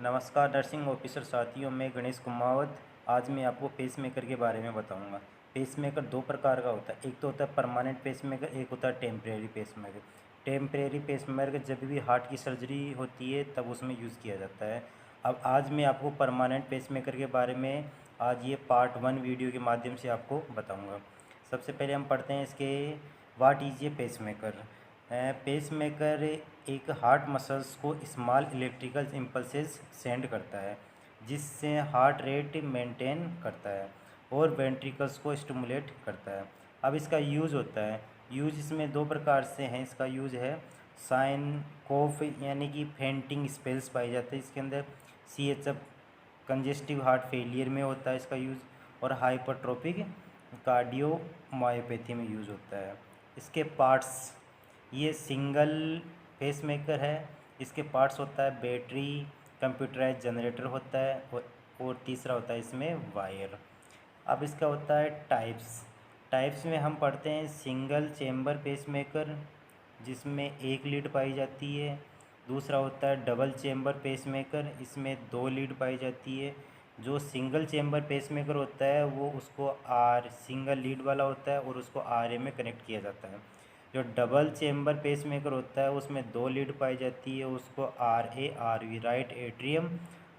नमस्कार nursing officer साथियों, मैं गणेश कुमावत। आज मैं आपको पेसमेकर के बारे में बताऊंगा। पेसमेकर दो प्रकार का होता है, एक तो होता है परमानेंट पेसमेकर, एक होता है टेम्परेरी पेसमेकर। टेम्परेरी पेसमेकर जब भी हार्ट की सर्जरी होती है तब उसमें यूज़ किया जाता है। अब आज मैं आपको परमानेंट पेसमेकर के बारे में आज ये पार्ट 1 वीडियो के माध्यम से आपको बताऊँगा। सबसे पहले हम पढ़ते हैं इसके वाट इज़ ये पेसमेकर। पेसमेकर एक हार्ट मसल्स को स्मॉल इलेक्ट्रिकल इम्पल्सेस सेंड करता है, जिससे हार्ट रेट मेंटेन करता है और वेंट्रिकल्स को स्टिमुलेट करता है। अब इसका यूज़ होता है, यूज इसमें दो प्रकार से हैं। इसका यूज़ है साइन कोफ यानी कि फेंटिंग स्पेल्स पाए जाते हैं इसके अंदर। CHF कंजेस्टिव हार्ट फेलियर में होता है इसका यूज़, और हाइपरट्रोपिक कार्डियोमायोपैथी में यूज़ होता है। इसके पार्ट्स, ये सिंगल पेसमेकर है। इसके पार्ट्स होता है बैटरी, कंप्यूटराइज जनरेटर होता है, और तीसरा होता है इसमें वायर। अब इसका होता है टाइप्स। टाइप्स में हम पढ़ते हैं सिंगल चेम्बर पेसमेकर, जिसमें एक लीड पाई जाती है। दूसरा होता है डबल चेम्बर पेसमेकर, इसमें दो लीड पाई जाती है। जो सिंगल चेम्बर पेसमेकर होता है वो उसको सिंगल लीड वाला होता है और उसको RA में कनेक्ट किया जाता है। जो डबल चेम्बर पेसमेकर होता है उसमें दो लीड पाई जाती है, उसको RA/RV right atrium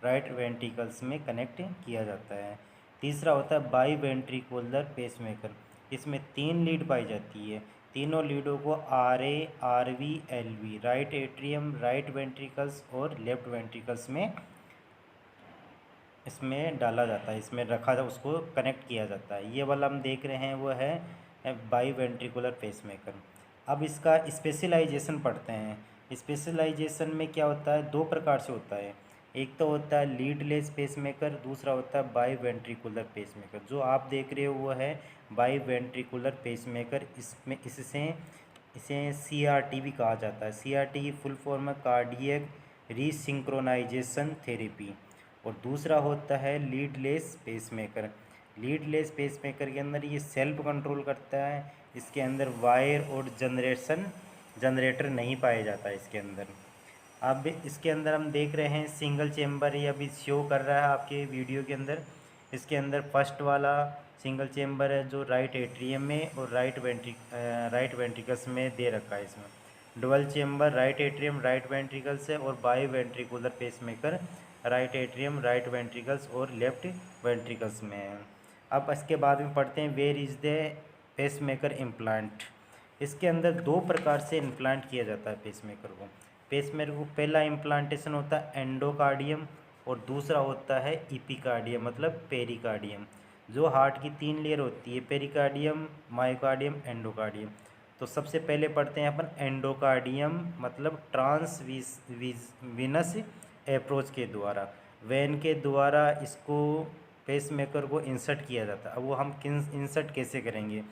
right ventricles में कनेक्ट किया जाता है। तीसरा होता है बाई वेंट्रिकुलर पेसमेकर, इसमें तीन लीड पाई जाती है। तीनों लीडों को RA/RV/LV right atrium right ventricles और लेफ्ट वेंट्रिकल्स में इसमें डाला जाता है, इसमें रखा था, उसको कनेक्ट किया जाता है। ये वाला हम देख रहे हैं वो है बाई वेंट्रिकुलर पेसमेकर। अब इसका स्पेशलाइजेशन पढ़ते हैं। स्पेशलाइजेशन में क्या होता है, दो प्रकार से होता है। एक तो होता है लीडलेस पेसमेकर, दूसरा होता है बाई वेंट्रिकुलर पेसमेकर। जो आप देख रहे हो वो है बाई वेंट्रिकुलर पेसमेकर। इसमें इसे CRT भी कहा जाता है। CRT की फुल फॉर्म है कार्डियक रीसिंक्रोनाइजेशन थेरेपी। और दूसरा होता है लीडलेस पेसमेकर। लीडलेस पेसमेकर के अंदर ये सेल्फ कंट्रोल करता है, इसके अंदर वायर और जनरेटर नहीं पाया जाता है इसके अंदर। अब इसके अंदर हम देख रहे हैं सिंगल चेम्बर, ये अभी शो कर रहा है आपके वीडियो के अंदर। इसके अंदर फर्स्ट वाला सिंगल चेम्बर है जो राइट एट्रियम में और राइट वेंट्रिकल्स में दे रखा है। इसमें dual chamber right atrium right ventricles है, और biventricular pacemaker right atrium right ventricles और लेफ्ट वेंट्रिकल्स में है। अब इसके बाद में पढ़ते हैं where is the pacemaker implant. इसके अंदर दो प्रकार से इम्प्लांट किया जाता है पेसमेकर को। पेसमेकर को पहला इम्प्लांटेशन होता है एंडोकार्डियम और दूसरा होता है इपिकार्डियम मतलब पेरिकार्डियम। जो हार्ट की तीन लेयर होती है, पेरिकार्डियम, मायोकार्डियम, एंडोकार्डियम। तो सबसे पहले पढ़ते हैं अपन एंडोकार्डियम मतलब वीनस अप्रोच के द्वारा, वेन के द्वारा इसको पेसमेकर को इंसर्ट किया जाता है। अब वो हम इंसर्ट कैसे करेंगे,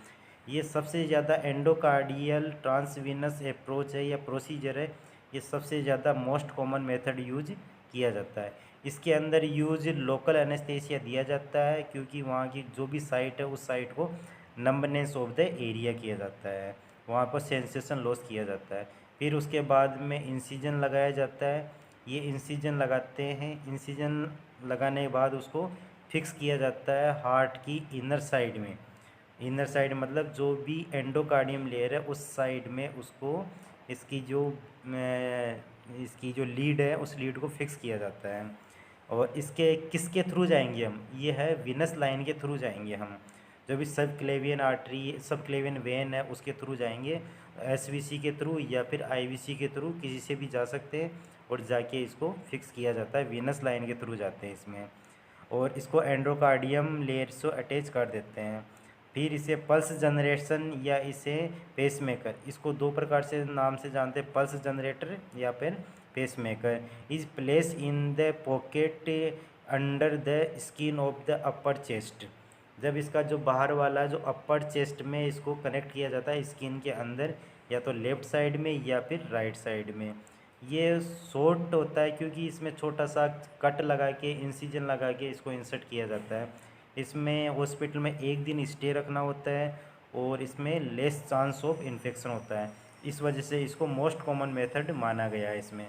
ये सबसे ज़्यादा एंडोकार्डियल ट्रांसवीनस अप्रोच है या प्रोसीजर है, ये सबसे ज़्यादा मोस्ट कॉमन मेथड यूज किया जाता है। इसके अंदर यूज लोकल एनेस्थेसिया दिया जाता है, क्योंकि वहाँ की जो भी साइट है उस साइट को नंबनेस ऑफ द एरिया किया जाता है, वहाँ पर सेंसेशन लॉस किया जाता है। फिर उसके बाद में इंसिजन लगाया जाता है। ये इंसिजन लगाते हैं, इंसिजन लगाने के बाद उसको फिक्स किया जाता है हार्ट की इनर साइड में। इनर साइड मतलब जो भी एंडोकार्डियम लेयर है उस साइड में उसको इसकी जो लीड है उस लीड को फिक्स किया जाता है। और इसके किसके थ्रू जाएंगे हम, ये है विनस लाइन के थ्रू जाएंगे हम। जो भी सब क्लेवियन आर्टरी सब क्लेवियन वेन है उसके थ्रू जाएंगे, SVC के थ्रू या फिर IVC के थ्रू, किसी से भी जा सकते हैं। और जाके इसको फिक्स किया जाता है, विनस लाइन के थ्रू जाते हैं इसमें, और इसको एंडोकार्डियम लेयर से अटैच कर देते हैं। फिर इसे पल्स जनरेशन या इसे पेसमेकर, इसको दो प्रकार से नाम से जानते हैं, पल्स जनरेटर या फिर pacemaker. Is place in the pocket under the skin of the upper chest. जब इसका जो बाहर वाला जो अपर चेस्ट में इसको कनेक्ट किया जाता है स्किन के अंदर, या तो लेफ़्ट साइड में या फिर राइट साइड में। ये शॉर्ट होता है क्योंकि इसमें छोटा सा कट लगा के इंसिजन लगा के इसको इंसर्ट किया जाता है। इसमें हॉस्पिटल में एक दिन स्टे रखना होता है और इसमें लेस चांस ऑफ इन्फेक्शन होता है, इस वजह से इसको मोस्ट कॉमन मेथड माना गया है इसमें।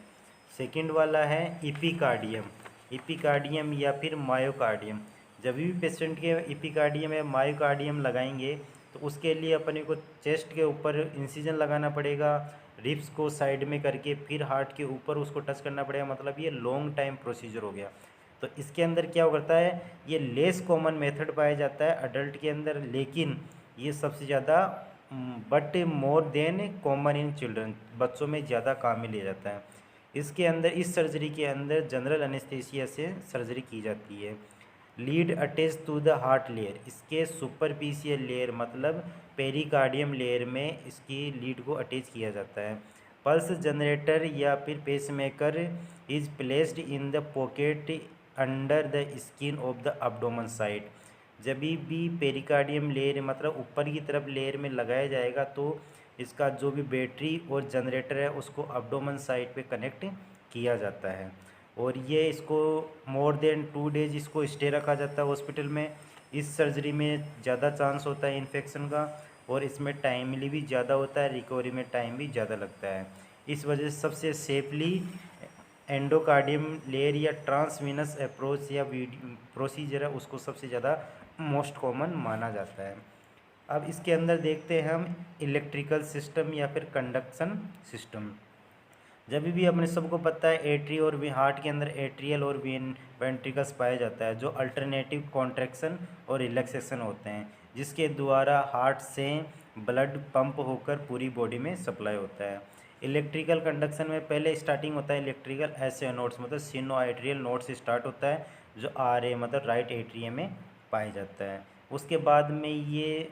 सेकंड वाला है इपिकार्डियम। एपिकार्डियम या फिर मायोकार्डियम। जब भी पेशेंट के एपिकार्डियम या मायोकार्डियम लगाएंगे तो उसके लिए अपने को चेस्ट के ऊपर इंसिजन लगाना पड़ेगा, रिब्स को साइड में करके फिर हार्ट के ऊपर उसको टच करना पड़ेगा, मतलब ये लॉन्ग टाइम प्रोसीजर हो गया। तो इसके अंदर क्या करता है, ये लेस कॉमन मेथड पाया जाता है अडल्ट के अंदर, लेकिन ये सबसे ज़्यादा but more than common in children, बच्चों में ज़्यादा काम में लिया जाता है। इसके अंदर इस सर्जरी के अंदर जनरल एनेस्थीसिया से सर्जरी की जाती है। Lead attach to the heart layer, इसके सुपरफिशियल लेयर मतलब पेरिकार्डियम लेयर में इसकी लीड को अटैच किया जाता है। पल्स जनरेटर या फिर pacemaker is placed in the pocket under the skin of the abdomen side. जब भी पेरिकार्डियम लेयर मतलब ऊपर की तरफ लेयर में लगाया जाएगा तो इसका जो भी बैटरी और जनरेटर है उसको अब्डोमन साइड पे कनेक्ट किया जाता है। और ये इसको मोर देन 2 डेज इसको स्टे रखा जाता है हॉस्पिटल में। इस सर्जरी में ज़्यादा चांस होता है इन्फेक्शन का, और इसमें टाइमली भी ज़्यादा होता है, रिकवरी में टाइम भी ज़्यादा लगता है। इस वजह से सबसे सेफली एंडोकार्डियम लेयर या ट्रांसवीनस अप्रोच या प्रोसीजर है उसको सबसे ज़्यादा मोस्ट कॉमन माना जाता है। अब इसके अंदर देखते हैं हम इलेक्ट्रिकल सिस्टम या फिर कंडक्शन सिस्टम। जब भी अपने सबको पता है एट्री और हार्ट के अंदर एट्रियल और वेंट्रिकल्स पाया जाता है जो अल्टरनेटिव कॉन्ट्रैक्शन और रिलैक्सेशन होते हैं, जिसके द्वारा हार्ट से ब्लड पंप होकर पूरी बॉडी में सप्लाई होता है। इलेक्ट्रिकल कंडक्शन में पहले स्टार्टिंग होता है इलेक्ट्रिकल एसए नोड्स मतलब सिनोआर्टेरियल नोड से स्टार्ट होता है, जो आरए मतलब राइट एट्रियम में पाया जाता है। उसके बाद में ये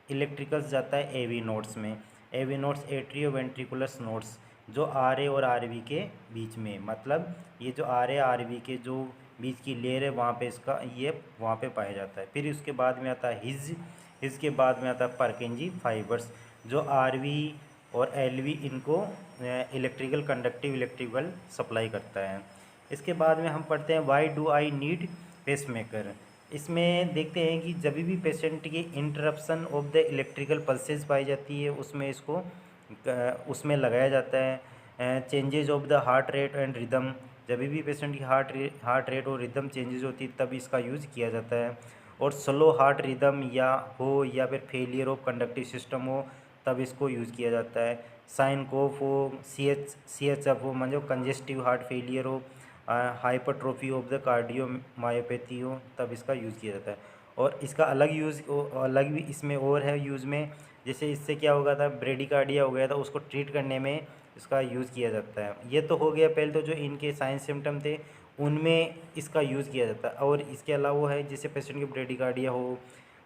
इलेक्ट्रिकल्स जाता है एवी नोड्स में। एवी नोड्स एट्रियो वेंट्रिकुलस नोड्स जो आर ए और आर बी के बीच में, मतलब ये जो आर ए आर बी के जो बीच की लेयर है वहाँ पे इसका ये वहाँ पे पाया जाता है। फिर उसके बाद में आता है हिज के बाद में आता है परकिंजी फाइबर्स जो आर वी और एल वी इनको इलेक्ट्रिकल कंडक्टिव इलेक्ट्रिकल सप्लाई करता है। इसके बाद में हम पढ़ते हैं why do I need pacemaker. इसमें देखते हैं कि जब भी पेशेंट की interruption of the electrical pulses पाई जाती है उसमें इसको उसमें लगाया जाता है। Changes of the heart rate and rhythm, जब भी पेशेंट की हार्ट रेट और रिदम चेंजेज होती है तब इसका यूज़ किया जाता है। और स्लो हार्ट रिदम या फिर फेलियर ऑफ कंडक्टिव सिस्टम हो तब इसको यूज़ किया जाता है। साइन कोफ हो, सी एच एफ हो मतलब कंजेस्टिव हार्ट फेलियर हो, हाइपरट्रोफी ऑफ द कार्डियोमायोपैथी हो तब इसका यूज़ किया जाता है। और इसका अलग भी इसमें और है यूज़ में, जैसे इससे क्या हो गया था ब्रेडिकार्डिया हो गया था उसको ट्रीट करने में इसका यूज़ किया जाता है। ये तो हो गया पहले तो जो इनके साइंस सिम्टम थे उनमें इसका यूज़ किया जाता है। और इसके अलावा है जैसे पेशेंट की ब्रेडिकार्डिया हो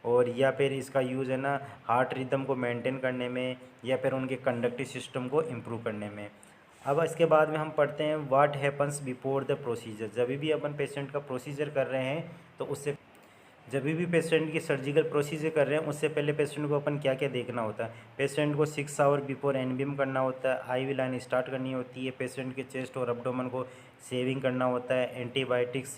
और या फिर इसका यूज़ है ना हार्ट रिदम को मेंटेन करने में या फिर उनके कंडक्टिव सिस्टम को इम्प्रूव करने में। अब इसके बाद में हम पढ़ते हैं what happens before the procedure. जब भी अपन पेशेंट का प्रोसीजर कर रहे हैं तो उससे जब भी पेशेंट की सर्जिकल प्रोसीजर कर रहे हैं उससे पहले पेशेंट को अपन क्या क्या देखना होता है। पेशेंट को 6 आवर बिफोर एनबीएम करना होता है, आईवी लाइन स्टार्ट करनी होती है, पेशेंट के चेस्ट और अब्डोमन को सेविंग करना होता है, antibiotics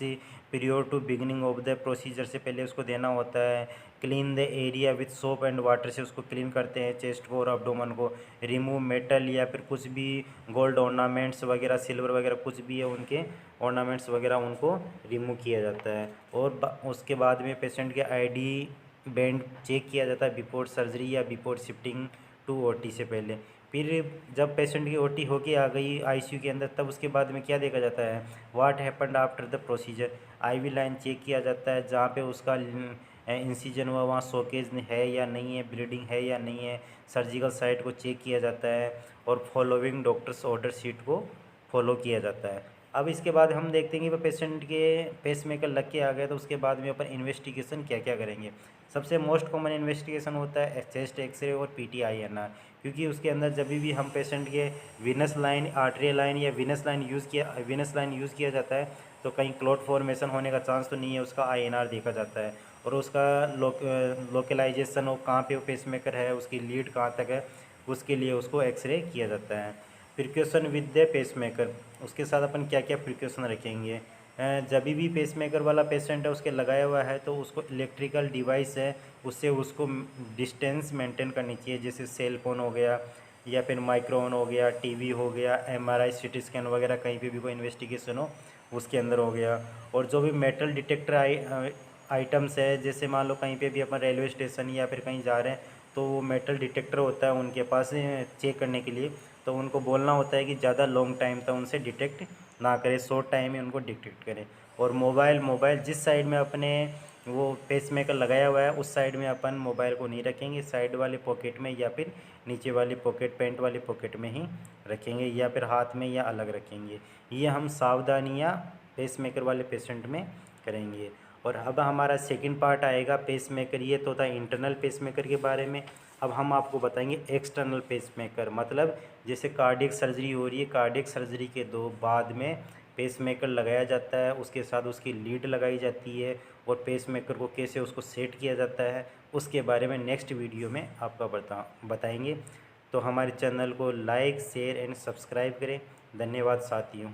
prior to beginning of the procedure से पहले उसको देना होता है, clean the area with soap and water से उसको क्लीन करते हैं चेस्ट को और अब्डोमन को, रिमूव मेटल या फिर कुछ भी गोल्ड ऑर्नामेंट्स वगैरह सिल्वर वगैरह कुछ भी है उनके ऑर्नामेंट्स वगैरह उनको रिमूव किया जाता है। और उसके बाद में पेशेंट के आईडी बैंड चेक किया जाता है बिफोर सर्जरी या बिफोर शिफ्टिंग टू ओटी से पहले। फिर जब पेशेंट की ओटी होके आ गई आईसीयू के अंदर तब उसके बाद में क्या देखा जाता है what happened after the procedure. IV line check किया जाता है जहाँ पे उसका इंसिजन हुआ वहाँ शोकेज है या नहीं है, ब्लीडिंग है या नहीं है, सर्जिकल साइट को चेक किया जाता है और फॉलोइंग डॉक्टर्स ऑर्डर शीट को फॉलो किया जाता है। अब इसके बाद हम देखते हैं कि पेशेंट के पेसमेकर लग के आ गए तो उसके बाद में अपन इन्वेस्टिगेशन क्या क्या करेंगे। सबसे मोस्ट कॉमन इन्वेस्टिगेशन होता है चेस्ट एक्सरे और पीटीआईएनआर, क्योंकि उसके अंदर जब भी हम पेशेंट के विनस लाइन आर्टरियल लाइन या विनस लाइन यूज़ किया जाता है तो कहीं क्लॉट फॉर्मेशन होने का चांस तो नहीं है, उसका आईएनआर देखा जाता है और उसका लोकलाइजेशन और कहाँ पे वो पेसमेकर है उसकी लीड कहाँ तक है उसके लिए उसको एक्सरे किया जाता है। प्रिकॉशन विद द पेसमेकर, उसके साथ अपन क्या क्या प्रिकॉशन रखेंगे। जब भी पेसमेकर वाला पेशेंट है उसके लगाया हुआ है तो उसको इलेक्ट्रिकल डिवाइस है उससे उसको डिस्टेंस मेंटेन करनी चाहिए, जैसे सेल फोन हो गया या फिर माइक्रोफोन हो गया, टीवी हो गया, एमआरआई सीटी स्कैन वगैरह कहीं पे भी कोई इन्वेस्टिगेशन हो उसके अंदर हो गया। और जो भी मेटल डिटेक्टर आइटम्स है, जैसे मान लो कहीं पे भी अपन रेलवे स्टेशन या फिर कहीं जा रहे हैं तो वो मेटल डिटेक्टर होता है उनके पास चेक करने के लिए, तो उनको बोलना होता है कि ज़्यादा लॉन्ग टाइम तक उनसे डिटेक्ट ना करें, शॉर्ट टाइम में उनको डिटेक्ट करें। और मोबाइल जिस साइड में अपने वो पेसमेकर लगाया हुआ है उस साइड में अपन मोबाइल को नहीं रखेंगे, साइड वाले पॉकेट में या फिर नीचे वाली पॉकेट, पैंट वाली पॉकेट में ही रखेंगे, या फिर हाथ में या अलग रखेंगे। ये हम सावधानियाँ पेसमेकर वाले पेशेंट में करेंगे। और अब हमारा सेकंड पार्ट आएगा पेसमेकर, ये तो था इंटरनल पेसमेकर के बारे में। अब हम आपको बताएंगे एक्सटर्नल पेसमेकर, मतलब जैसे कार्डियक सर्जरी हो रही है, कार्डियक सर्जरी के बाद में पेसमेकर लगाया जाता है, उसके साथ उसकी लीड लगाई जाती है, और पेसमेकर को कैसे उसको सेट किया जाता है उसके बारे में नेक्स्ट वीडियो में आपका बताएंगे। तो हमारे चैनल को लाइक, शेयर एंड सब्सक्राइब करें। धन्यवाद साथियों।